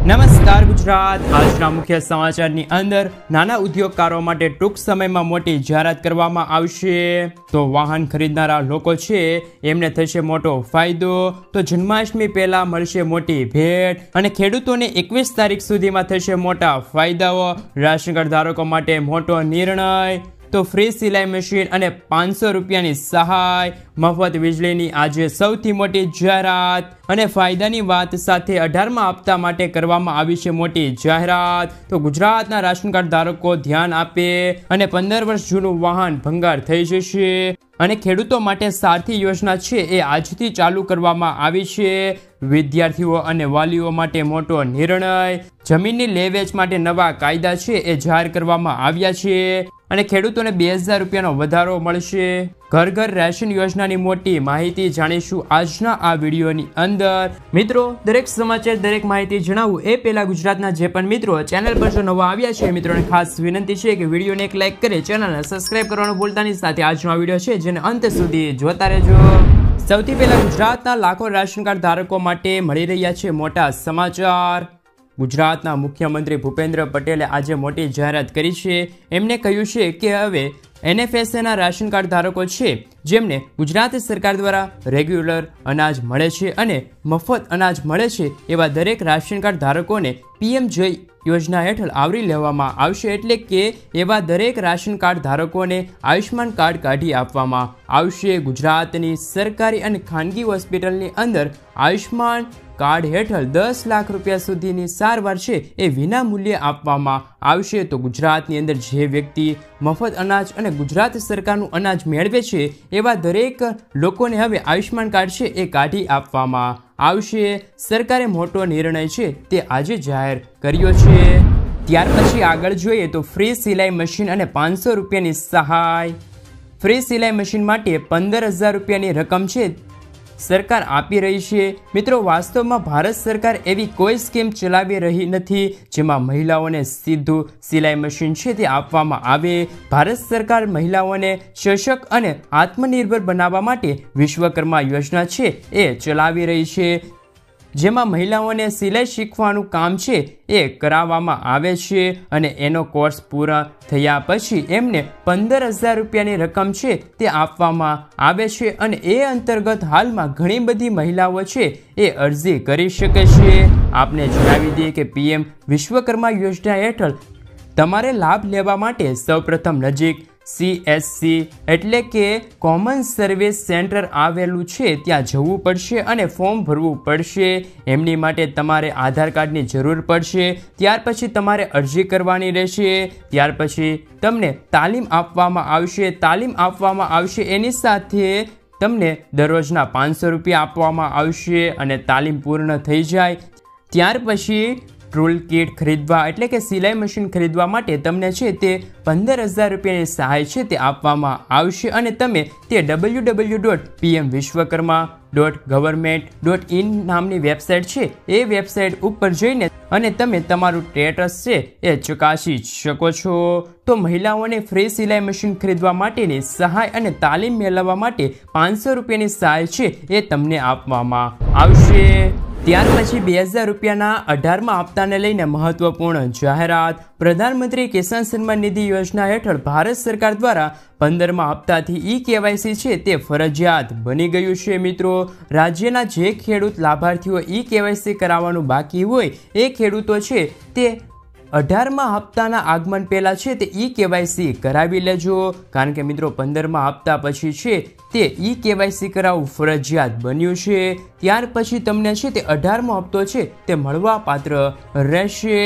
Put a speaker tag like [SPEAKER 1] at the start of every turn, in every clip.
[SPEAKER 1] નમસ્કાર ગુજરાત। આજના મુખ્ય સમાચારની અંદર નાના ઉદ્યોગકારો માટે ટૂંક સમયમાં મોટી જાહેરાત કરવામાં આવશે। તો વાહન ખરીદનારા લોકો છે એમને થશે મોટો ફાયદો। તો જન્માષ્ટમી પહેલા મળશે મોટી ભેટ અને ખેડૂતોને 21 તારીખ સુધીમાં થશે મોટા ફાયદાઓ। રાશન કાર્ડ ધારકો માટે મોટો નિર્ણય। તો ફ્રી સિલાઈ મશીન અને 500 રૂપિયાની સહાય। મફત વીજળીની આજે સૌથી મોટી જાહેરાત અને ફાયદાની વાત સાથે 18મા હપ્તા માટે કરવામાં આવી છે મોટી જાહેરાત। તો ગુજરાતના રાશન કાર્ડ ધારકો ધ્યાન આપે અને 15 વર્ષ જૂનું વાહન ભંગાર થઈ જશે। અને ખેડૂતો માટે સારથી યોજના છે એ આજથી ચાલુ કરવામાં આવી છે। વિદ્યાર્થીઓ અને વાલીઓ માટે મોટો નિર્ણય। જમીનની લે વેચ માટે નવા કાયદા છે એ જાહેર કરવામાં આવ્યા છે અને ખેડૂતોને 2000 રૂપિયાનો વધારો મળશે। ઘર ઘર રેશન યોજનાની મોટી માહિતી જાણીશું આજના આ વિડીયોની અંદર। મિત્રો, દરેક સમાચાર દરેક માહિતી જણાવું એ પહેલા ગુજરાતના જે પણ મિત્રો ચેનલ પર જો નવા આવ્યા છે મિત્રોને ખાસ વિનંતી છે કે વિડીયોને એક લાઈક કરી ચેનલને સબસ્ક્રાઇબ કરવાનું ભૂલતા નહીં। સાથે આજનો આ વિડીયો છે જેને અંત સુધી જોતા રહેજો। સૌથી પહેલા ગુજરાતના લાખો રાશન કાર્ડ ધારકો માટે મળી રહ્યા છે મોટા સમાચાર। ગુજરાતના મુખ્યમંત્રી ભૂપેન્દ્ર પટેલે આજે મોટી જાહેરાત કરી છે। એમણે કહ્યું છે કે હવે NFSAના રાશન કાર્ડ ધારકો છે જેમને ગુજરાત સરકાર દ્વારા રેગ્યુલર અનાજ મળે છે અને મફત અનાજ મળે છે એવા દરેક રાશન કાર્ડ ધારકોને PM-જય યોજના હેઠળ આવરી લેવામાં આવશે। એટલે કે એવા દરેક રાશન કાર્ડ ધારકોને આયુષ્માન કાર્ડ કાઢી આપવામાં આવશે। ગુજરાતની સરકારી અને ખાનગી હોસ્પિટલની અંદર આયુષ્માન કાર્ડ હેઠળ 10 લાખ રૂપિયા સુધીની સારવાર છે એ વિના મૂલ્યે આપવામાં આવશે। તો ગુજરાતની અંદર જે વ્યક્તિ મફત અનાજ અને ગુજરાત સરકારનું અનાજ મેળવે છે એવા દરેક લોકોને હવે આયુષ્માન કાર્ડ છે એ કાઢી આપવામાં આવશે। સરકારે મોટો નિર્ણય છે તે આજે જાહેર કર્યો છે। ત્યાર પછી આગળ જોઈએ તો ફ્રી સિલાઈ મશીન અને 500 રૂપિયાની સહાય। ફ્રી સિલાઈ મશીન માટે 15,000 રૂપિયાની રકમ છે સરકાર આપી રહી છે। મિત્રો, વાસ્તવમાં ભારત સરકાર એવી કોઈ સ્કીમ ચલાવી રહી નથી જેમાં મહિલાઓને સીધું સિલાઈ મશીન છે તે આપવામાં આવે। ભારત સરકાર મહિલાઓને સશક્ત અને આત્મનિર્ભર બનાવવા માટે વિશ્વકર્મા યોજના છે એ ચલાવી રહી છે જેમાં મહિલાઓને સિલાઈ શીખવાનું કામ છે એ કરાવવામાં આવે છે અને એનો કોર્સ પૂરા થયા પછી એમને 15,000 રૂપિયાની રકમ છે તે આપવામાં આવે છે અને એ અંતર્ગત હાલમાં ઘણી બધી મહિલાઓ છે એ અરજી કરી શકે છે। આપને જણાવી દઈએ કે PM વિશ્વકર્મા યોજના હેઠળ તમારે લાભ લેવા માટે સૌપ્રથમ નજીક CSC એટલે કે કોમન સર્વિસ સેન્ટર આવેલું છે ત્યાં જવું પડશે અને ફોર્મ ભરવું પડશે। એમની માટે તમારે આધાર કાર્ડની જરૂર પડશે। ત્યાર પછી તમારે અરજી કરવાની રહેશે। ત્યાર પછી તમને તાલીમ આપવામાં આવશે। તાલીમ આપવામાં આવશે એની સાથે તમને દરરોજના 500 રૂપિયા આપવામાં આવશે અને તાલીમ પૂર્ણ થઈ જાય ત્યાર પછી ટૂલ કિટ ખરીદવા એટલે કે સિલાઈ મશીન ખરીદવા માટે તમને છે તે 15,000 રૂપિયાની સહાય છે તે આપવામાં આવશે અને તમે તે www.pmvishwakarma.government.in નામની વેબસાઇટ છે એ વેબસાઇટ ઉપર જઈને અને તમે તમારું સ્ટેટસ છે એ ચકાસી શકો છો। તો મહિલાઓને ફ્રી સિલાઈ મશીન ખરીદવા માટેની સહાય અને તાલીમ મેળવવા માટે 500 રૂપિયાની સહાય છે એ તમને આપવામાં આવશે। ત્યાર પછી 2000 રૂપિયાના 18મા હપ્તાને લઈને મહત્વપૂર્ણ જાહેરાત। પ્રધાનમંત્રી કિસાન સન્માન નિધિ યોજના હેઠળ ભારત સરકાર દ્વારા 15મા હપ્તાથી KYC છે તે ફરજિયાત બની ગયું છે। મિત્રો, રાજ્યના જે ખેડૂત લાભાર્થીઓ KYC કરાવવાનું બાકી હોય એ ખેડૂતો છે તે 18મા હપ્તાના આગમન પહેલા છે તે KYC કરાવી લેજો કારણ કે મિત્રો 15મા હપ્તા પછી છે તે KYC કરાવવું ફરજિયાત બન્યું છે। ત્યાર પછી તમને છે તે 18મો હપ્તો છે તે મળવા પાત્ર રહેશે।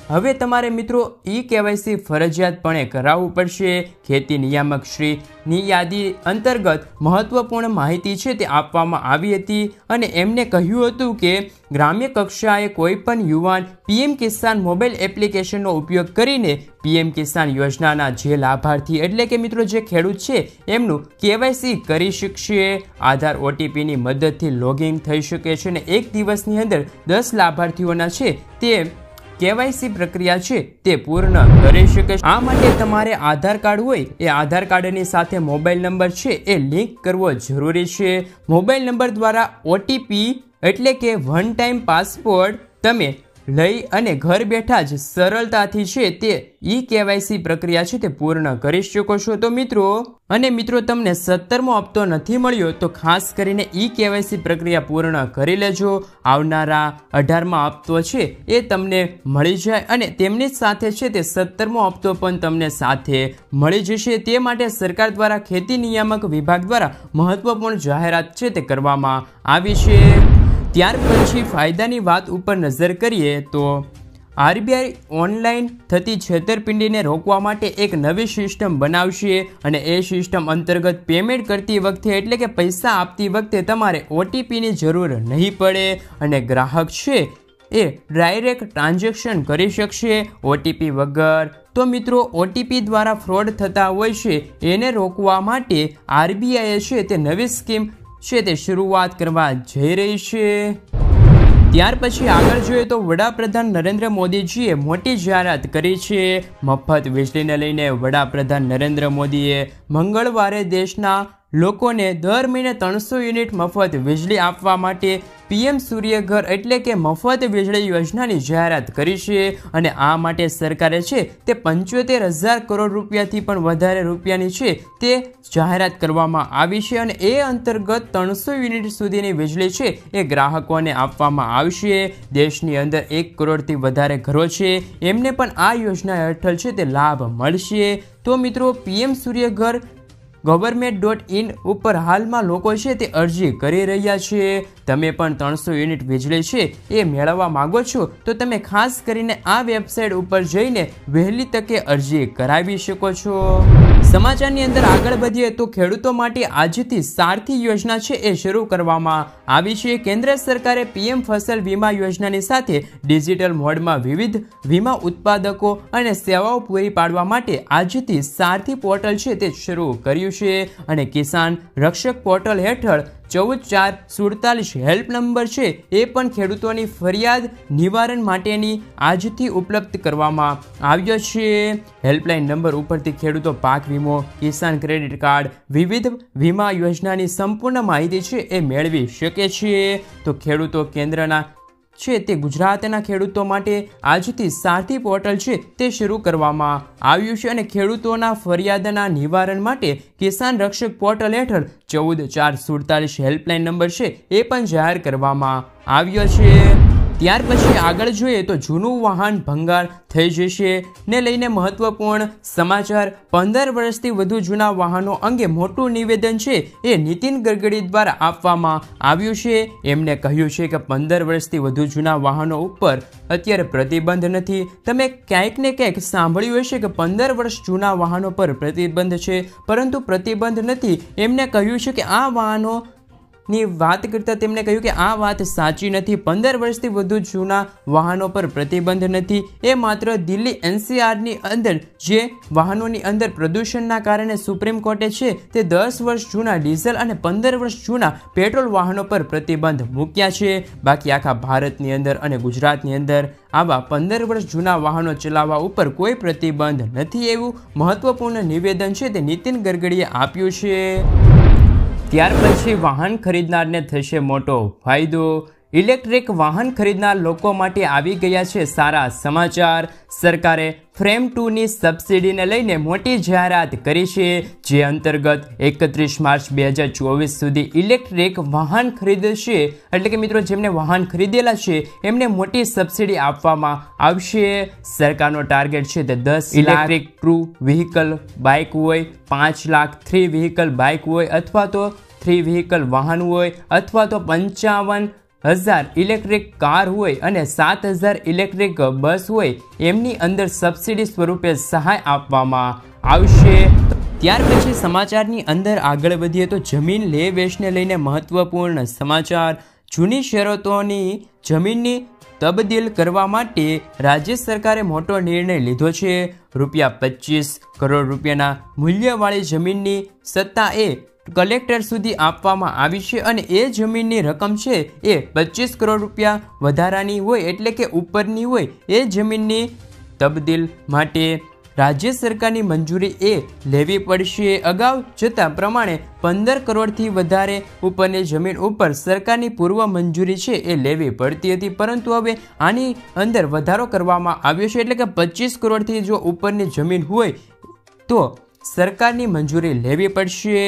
[SPEAKER 1] હવે તમારે મિત્રો KYC ફરજિયાતપણે કરાવવું પડશે। ખેતી નિયામક શ્રીની યાદી અંતર્ગત મહત્વપૂર્ણ માહિતી છે તે આપવામાં આવી હતી અને એમને કહ્યું હતું કે ગ્રામ્ય કક્ષાએ કોઈ પણ યુવાન PM કિસાન મોબાઈલ એપ્લિકેશનનો ઉપયોગ કરીને PM કિસાન યોજનાના જે લાભાર્થી એટલે કે મિત્રો જે ખેડૂત છે એમનું KYC કરી શકશે। આધાર OTPની મદદથી લોગિન થઈ શકે છે અને એક દિવસની અંદર 10 લાભાર્થીઓના છે તે KYC પ્રક્રિયા છે તે પૂર્ણ કરી શકે। આ માટે તમારે આધાર કાર્ડ હોય એ આધાર કાર્ડની સાથે મોબાઈલ નંબર છે એ લિંક કરવો જરૂરી છે। મોબાઈલ નંબર દ્વારા OTP એટલે કે વન ટાઈમ પાસવર્ડ તમે લઈ અને ઘર બેઠા જ સરળતાથી છે તે ઈ-KYC પ્રક્રિયા છે તે પૂર્ણ કરી શકો છો। તો મિત્રો તમને 17મો હપ્તો નથી મળ્યો તો ખાસ કરીને ઈ-KYC પ્રક્રિયા પૂર્ણ કરી લેજો। આવનારા 18મા હપ્તો છે એ તમને મળી જાય અને તેમની સાથે છે તે 17મો હપ્તો પણ તમને સાથે મળી જશે। તે માટે સરકાર દ્વારા ખેતી નિયામક વિભાગ દ્વારા મહત્વપૂર્ણ જાહેરાત છે તે કરવામાં આવી છે। ત્યાર પછી ફાયદાની વાત ઉપર નજર કરીએ તો RBI ઓનલાઈન થતી છેતરપિંડીને રોકવા માટે એક નવી સિસ્ટમ બનાવશે અને એ સિસ્ટમ અંતર્ગત પેમેન્ટ કરતી વખતે એટલે કે પૈસા આપતી વખતે તમારે OTPની જરૂર નહીં પડે અને ગ્રાહક છે એ ડાયરેક્ટ ટ્રાન્ઝેક્શન કરી શકશે OTP વગર। તો મિત્રો OTP દ્વારા ફ્રોડ થતા હોય છે એને રોકવા માટે RBI છે તે નવી સ્કીમ છે તે શરૂઆત કરવા જઈ રહી છે। ત્યાર પછી આગળ જોઈએ તો વડાપ્રધાન નરેન્દ્ર મોદીજીએ મોટી જાહેરાત કરી છે। મફત વીજળીને લઈને વડાપ્રધાન નરેન્દ્ર મોદીએ મંગળવારે દેશના લોકોને દર મહિને 300 યુનિટ મફત વીજળી આપવા માટે PM સૂર્યઘર એટલે કે મફત વીજળી યોજનાની જાહેરાત કરી છે અને આ માટે સરકારે છે તે 75,000 કરોડ રૂપિયાથી પણ વધારે રૂપિયાની છે તે જાહેરાત કરવામાં આવી છે અને એ અંતર્ગત 300 યુનિટ સુધીની વીજળી છે એ ગ્રાહકોને આપવામાં આવશે। દેશની અંદર 1 કરોડથી વધારે ઘરો છે એમને પણ આ યોજના હેઠળ છે તે લાભ મળશે। તો મિત્રો PM સૂર્યઘર government.in ઉપર હાલમાં લોકો છે તે અરજી કરી રહ્યા છે। તમે પણ 300 યુનિટ વીજળી છે એ મેળવવા માંગો છો તો તમે ખાસ કરીને આ વેબસાઇટ ઉપર જઈને વહેલી તકે અરજી કરાવી શકો છો। સમાચારની અંદર આગળ વધીએ તો ખેડૂતો માટે આજથી સારથી યોજના છે એ શરૂ કરવામાં આવી છે। કેન્દ્ર સરકારે PM ફસલ વીમા યોજનાની સાથે ડિજિટલ મોડમાં વિવિધ વીમા ઉત્પાદકો અને સેવાઓ પૂરી પાડવા માટે આજથી સારથી પોર્ટલ છે તે શરૂ કર્યું છે અને કિસાન રક્ષક પોર્ટલ હેઠળ 14 4 47 હેલ્પ નંબર છે એ પણ ખેડૂતોની ફરિયાદ નિવારણ માટેની આજથી ઉપલબ્ધ કરવામાં આવ્યો છે। હેલ્પલાઇન નંબર ઉપરથી ખેડૂતો પાક વીમો, કિસાન ક્રેડિટ કાર્ડ, વિવિધ વીમા યોજનાની સંપૂર્ણ માહિતી છે એ મેળવી શકે છે। તો ખેડૂતો કેન્દ્રના છે તે ગુજરાતના ખેડૂતો માટે આજથી સારથી પોર્ટલ છે તે શરૂ કરવામાં આવ્યું છે અને ખેડૂતોના ફરિયાદના નિવારણ માટે કિસાન રક્ષક પોર્ટલ હેઠળ 14 4 47 હેલ્પલાઇન નંબર છે એ પણ જાહેર કરવામાં આવ્યો છે। ત્યાર પછી આગળ જોઈએ તો જૂનું વાહન ભંગાર થઈ જશે ને લઈને મહત્વપૂર્ણ સમાચાર। 15 વર્ષથી વધુ જૂના વાહનો અંગે મોટું નિવેદન છે એ નીતિન ગડકરી દ્વારા આપવામાં આવ્યું છે। એમને કહ્યું છે કે 15 વર્ષથી વધુ જૂના વાહનો ઉપર અત્યારે પ્રતિબંધ નથી। તમે ક્યાંક ને ક્યાંક સાંભળ્યું હશે કે 15 વર્ષ જૂના વાહનો પર પ્રતિબંધ છે પરંતુ પ્રતિબંધ નથી। એમને કહ્યું છે કે આ વાહનો ની વાત કરતા તેમણે કહ્યું કે આ વાત સાચી નથી। 15 વર્ષથી વધુ જૂના વાહનો પર પ્રતિબંધ નથી। એ માત્ર દિલ્હી NCRની અંદર જે વાહનોની અંદર પ્રદૂષણના કારણે સુપ્રીમ કોર્ટે છે તે 10 વર્ષ જૂના ડીઝલ અને 15 વર્ષ જૂના પેટ્રોલ વાહનો પર પ્રતિબંધ મૂક્યા છે। બાકી આખા ભારતની અંદર અને ગુજરાતની અંદર આવા 15 વર્ષ જૂના વાહનો ચલાવવા ઉપર કોઈ પ્રતિબંધ નથી એવું મહત્વપૂર્ણ નિવેદન છે તે નીતિન ગડકરીએ આપ્યું છે। ત્યાર પછી વાહન ખરીદનારને થશે મોટો ફાયદો। ઇલેક્ટ્રિક વાહન ખરીદનાર લોકો માટે આવી ગયા છે સારા સમાચાર। સરકારે ફ્રેમ 2ની સબસિડીને લઈને મોટી જાહેરાત કરી છે જે અંતર્ગત 31 માર્ચ 2024 સુધી ઇલેક્ટ્રિક વાહન ખરીદશે એટલે કે મિત્રો જેમને વાહન ખરીદેલા છે એમને મોટી સબસિડી આપવામાં આવશે। સરકારનો ટાર્ગેટ છે તે 10 ઇલેક્ટ્રિક 2 વ્હીકલ બાઇક હોય, 5 લાખ 3 વ્હીકલ બાઇક હોય અથવા તો 3 વ્હીકલ વાહન હોય અથવા તો 55,000 ઇલેક્ટ્રિક કાર હોય અને 7,000 ઇલેક્ટ્રિક બસ હોય એમની અંદર સબસિડી સ્વરૂપે સહાય આપવામાં આવશે। ત્યાર પછી સમાચારની અંદર આગળ વધીએ તો જમીન લે વેચને લઈને મહત્વપૂર્ણ સમાચાર। જૂની શરતોની જમીનની તબદીલ કરવા માટે રાજ્ય સરકારે મોટો નિર્ણય લીધો છે। ₹25 કરોડ રૂપિયાના મૂલ્યવાળી જમીનની સત્તા એ કલેક્ટર સુધી આપવામાં આવી છે અને એ જમીનની રકમ છે એ 25 કરોડ રૂપિયા વધારાની હોય એટલે કે ઉપરની હોય એ જમીનની તબદીલ માટે રાજ્ય સરકારની મંજૂરી એ લેવી પડશે. અગાઉ જતાં પ્રમાણે 15 કરોડથી વધારે ઉપરની જમીન ઉપર સરકારની પૂર્વ મંજૂરી છે એ લેવી પડતી હતી, પરંતુ હવે આની અંદર વધારો કરવામાં આવ્યો છે, એટલે કે 25 કરોડથી જો ઉપરની જમીન હોય તો સરકારની મંજૂરી લેવી પડશે.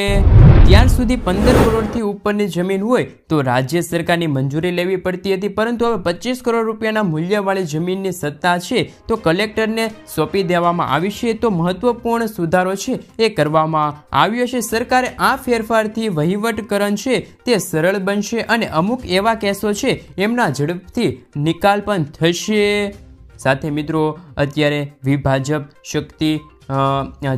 [SPEAKER 1] ત્યાર સુધી 15 કરોડથી ઉપરની જમીન હોય તો રાજ્ય સરકારની મંજૂરી લેવી પડતી હતી, પરંતુ હવે 25 કરોડ રૂપિયાના મૂલ્યવાળી જમીનની સત્તા છે તો કલેક્ટરને સોંપી દેવામાં આવી છે. તો મહત્વપૂર્ણ સુધારો છે એ કરવામાં આવ્યો છે. સરકારે આ ફેરફારથી વહીવટકરણ છે તે સરળ બનશે અને અમુક એવા કેસો છે એમના ઝડપથી નિકાલ પણ થશે. સાથે મિત્રો અત્યારે વિભાજપ શક્તિ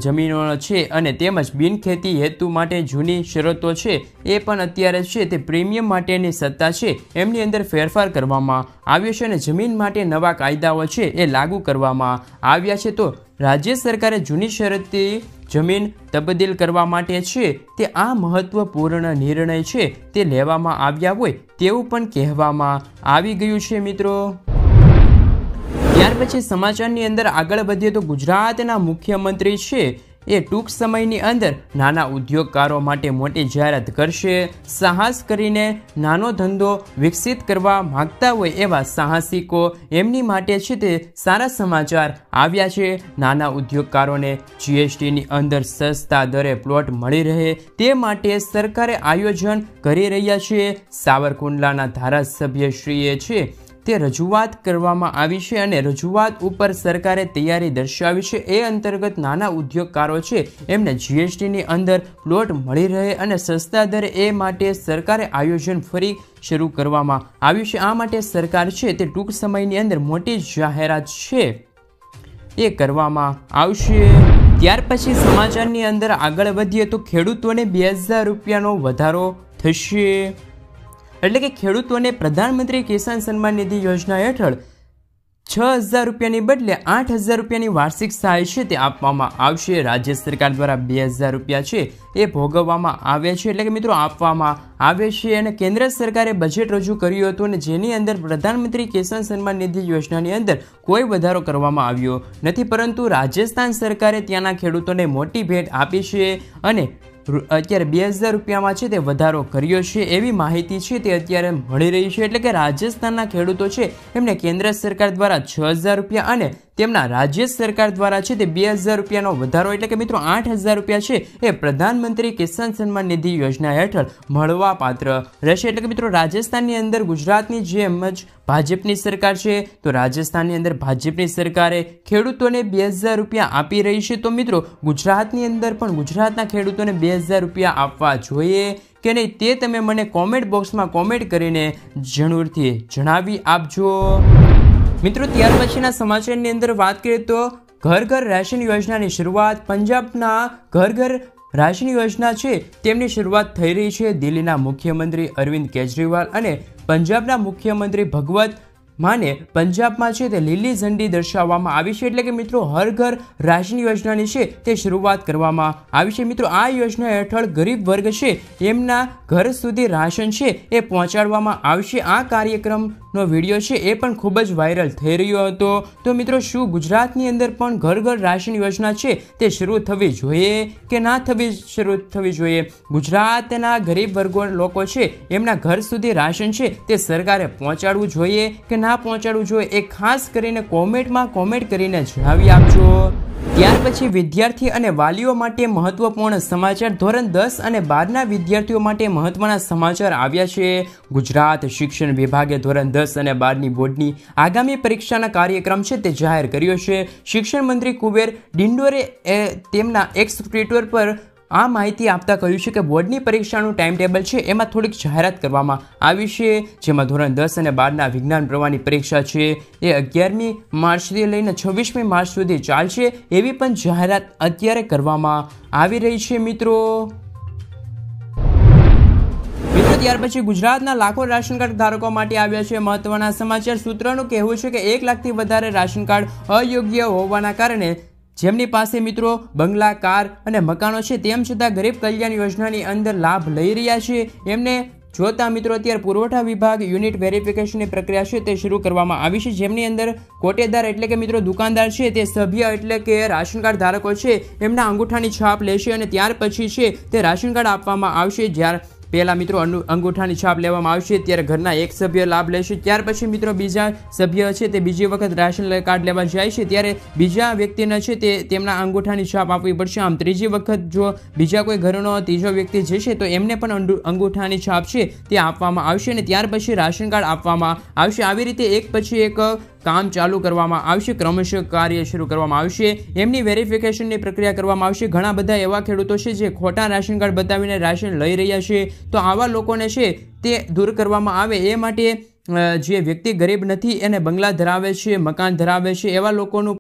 [SPEAKER 1] જમીનો છે અને તેમજ બિનખેતી હેતુ માટે જૂની શરતો છે એ પણ અત્યારે છે તે પ્રીમિયમ માટેની સત્તા છે એમની અંદર ફેરફાર કરવામાં આવ્યો છે અને જમીન માટે નવા કાયદાઓ છે એ લાગુ કરવામાં આવ્યા છે. તો રાજ્ય સરકારે જૂની શરતી જમીન તબદીલ કરવા માટે છે તે આ મહત્વપૂર્ણ નિર્ણય છે તે લેવામાં આવ્યા હોય તેવું પણ કહેવામાં આવી ગયું છે મિત્રો. ત્યાર પછી સમાચારની અંદર આગળ વધીએ તો ગુજરાતના મુખ્યમંત્રી છે એ ટૂંક સમયની અંદર નાના ઉદ્યોગકારો માટે મોટી જાહેરાત કરશે. સાહસ કરીને નાનો ધંધો વિકસિત કરવા માંગતા હોય એવા સાહસિકો એમની માટે છે તે સારા સમાચાર આવ્યા છે. નાના ઉદ્યોગકારોને GSTની અંદર સસ્તા દરે પ્લોટ મળી રહે તે માટે સરકારે આયોજન કરી રહ્યા છે. સાવરકુંડલાના ધારાસભ્યશ્રીએ છે તે રજૂઆત કરવામાં આવી છે અને રજૂઆત ઉપર સરકારે તૈયારી દર્શાવી છે. એ અંતર્ગત નાના ઉદ્યોગકારો છે એમને GSTની અંદર પ્લોટ મળી રહે અને સસ્તા દરે એ માટે સરકારે આયોજન ફરી શરૂ કરવામાં આવ્યું છે. આ માટે સરકાર છે તે ટૂંક સમયની અંદર મોટી જાહેરાત છે એ કરવામાં આવશે. ત્યાર પછી સમાચારની અંદર આગળ વધીએ તો ખેડૂતોને 2000 રૂપિયાનો વધારો થશે. એટલે કે ખેડૂતોને પ્રધાનમંત્રી કિસાન સન્માન નિધિ યોજના હેઠળ 6000 રૂપિયાની બદલે 8000 રૂપિયાની વાર્ષિક સહાય છે તે આપવામાં આવશે. રાજ્ય સરકાર દ્વારા 2000 રૂપિયા છે એ ભોગવવામાં આવે છે, એટલે કે મિત્રો આપવામાં આવે છે. અને કેન્દ્ર સરકારે બજેટ રજૂ કર્યું હતું અને જેની અંદર પ્રધાનમંત્રી કિસાન સન્માન નિધિ યોજનાની અંદર કોઈ વધારો કરવામાં આવ્યો નથી, પરંતુ રાજસ્થાન સરકારે ત્યાંના ખેડૂતોને મોટી ભેટ આપી છે અને અત્યારે 2000 રૂપિયામાં છે તે વધારો કર્યો છે એવી માહિતી છે તે અત્યારે મળી રહી છે. એટલે કે રાજસ્થાનના ખેડૂતો છે એમને કેન્દ્ર સરકાર દ્વારા 6000 રૂપિયા અને તેમના રાજ્ય સરકાર દ્વારા છે તે 2000 રૂપિયાનો વધારો એટલે કે મિત્રો 8000 રૂપિયા છે એ પ્રધાનમંત્રી કિસાન સન્માન નિધિ યોજના હેઠળ મળવા પાત્ર રહેશે. એટલે કે મિત્રો રાજસ્થાનની અંદર ગુજરાતની જેમ જ ભાજપની સરકાર છે તો રાજસ્થાનની અંદર ભાજપની સરકારે ખેડૂતોને 2000 રૂપિયા આપી રહી છે. તો મિત્રો ગુજરાતની અંદર પણ ગુજરાતના ખેડૂતોને 2000 રૂપિયા આપવા જોઈએ કે નહીં તે તમે મને કોમેન્ટ બોક્સમાં કોમેન્ટ કરીને જરૂરથી જણાવી આપજો મિત્રો. ત્યાર પછીના સમાચારની અંદર વાત કરીએ તો ઘર ઘર રાશન યોજનાની શરૂઆત. પંજાબના ઘર ઘર રાશન યોજના છે તેમની શરૂઆત થઈ રહી છે. દિલ્હીના મુખ્યમંત્રી અરવિંદ કેજરીવાલ અને પંજાબના મુખ્યમંત્રી ભગવત માને પંજાબમાં છે તે લીલી ઝંડી દર્શાવવામાં આવી છે. એટલે કે મિત્રો હર ઘર રાશન યોજનાની છે તે શરૂઆત કરવામાં આવી છે. મિત્રો આ યોજના હેઠળ ગરીબ વર્ગ છે એમના ઘર સુધી રાશન છે એ પહોંચાડવામાં આવશે. આ કાર્યક્રમનો વિડીયો છે એ પણ ખૂબ જ વાયરલ થઈ રહ્યો હતો. તો મિત્રો શું ગુજરાતની અંદર પણ ઘર ઘર રાશન યોજના છે તે શરૂ થવી જોઈએ કે ના શરૂ થવી જોઈએ? ગુજરાતના ગરીબ વર્ગો લોકો છે એમના ઘર સુધી રાશન છે તે સરકારે પહોંચાડવું જોઈએ કે ના પહોંચાડવું જોઈએ એ ખાસ કરીને કોમેન્ટમાં કોમેન્ટ કરીને જણાવી આપજો. ત્યાર પછી વિદ્યાર્થી અને વાલીઓ માટે મહત્વપૂર્ણ સમાચાર. ધોરણ 10 અને 12ના વિદ્યાર્થીઓ માટે મહત્વના સમાચાર આવ્યા છે. ગુજરાત શિક્ષણ વિભાગે ધોરણ 10 અને 12ની બોર્ડની આગામી પરીક્ષાના કાર્યક્રમ છે તે જાહેર કર્યો છે. શિક્ષણ મંત્રી કુબેર ડિંડોરે તેમના એક્સ ટ્વિટર પર આ માહિતી આપતા કહ્યું છે કે બોર્ડની પરીક્ષાનું ટાઈમ ટેબલ છે એમાં થોડીક જાહેરાત કરવામાં આવી છે, જેમાં ધોરણ 10 અને 12ના વિજ્ઞાન પ્રવાહની પરીક્ષા છે એ 11મી માર્ચથી લઈને 26મી માર્ચ સુધી ચાલશે એવી પણ જાહેરાત અત્યારે કરવામાં આવી રહી છે મિત્રો. ત્યાર પછી ગુજરાતના લાખો રાશન કાર્ડ ધારકો માટે આવ્યા છે મહત્વના સમાચાર. સૂત્રોનું કહેવું છે કે 1 લાખથી વધારે રાશન કાર્ડ અયોગ્ય હોવાના કારણે જેમની પાસે મિત્રો બંગલા, કાર અને મકાનો છે તેમ છતાં ગરીબ કલ્યાણ યોજનાની અંદર લાભ લઈ રહ્યા છે એમને જોતા મિત્રો અત્યારે પુરવઠા વિભાગ યુનિટ વેરિફિકેશનની પ્રક્રિયા છે તે શરૂ કરવામાં આવી છે, જેમની અંદર કોટેદાર એટલે કે મિત્રો દુકાનદાર છે તે સભ્ય એટલે કે રાશન કાર્ડ ધારકો છે એમના અંગૂઠાની છાપ લેશે અને ત્યાર પછી છે તે રાશન કાર્ડ આપવામાં આવશે. જ્યારે પહેલાં મિત્રો અંગૂઠાની છાપ લેવામાં આવશે ત્યારે ઘરના એક સભ્ય લાભ લેશે, ત્યાર પછી મિત્રો બીજા સભ્ય છે તે બીજી વખત રાશન કાર્ડ લેવા જાય છે ત્યારે બીજા વ્યક્તિને છે તે તેમના અંગૂઠાની છાપ આપવી પડશે. આમ ત્રીજી વખત જો બીજા કોઈ ઘરનો ત્રીજો વ્યક્તિ જશે તો એમને પણ અંગૂઠાની છાપ છે તે આપવામાં આવશે અને ત્યાર પછી રાશન કાર્ડ આપવામાં આવશે. આવી રીતે એક પછી એક કામ ચાલુ કરવામાં આવશે, ક્રમશઃ કાર્ય શરૂ કરવામાં આવશે. એમની વેરિફિકેશનની પ્રક્રિયા કરવામાં આવશે. ઘણા બધા એવા ખેડૂતો છે જે ખોટા રાશન કાર્ડ બતાવીને રાશન લઈ રહ્યા છે, તો આવા લોકોને છે તે દૂર કરવામાં આવે એ માટે જે વ્યક્તિ ગરીબ નથી એને બંગલા ધરાવે છે, મકાન ધરાવે છે એવા લોકોનું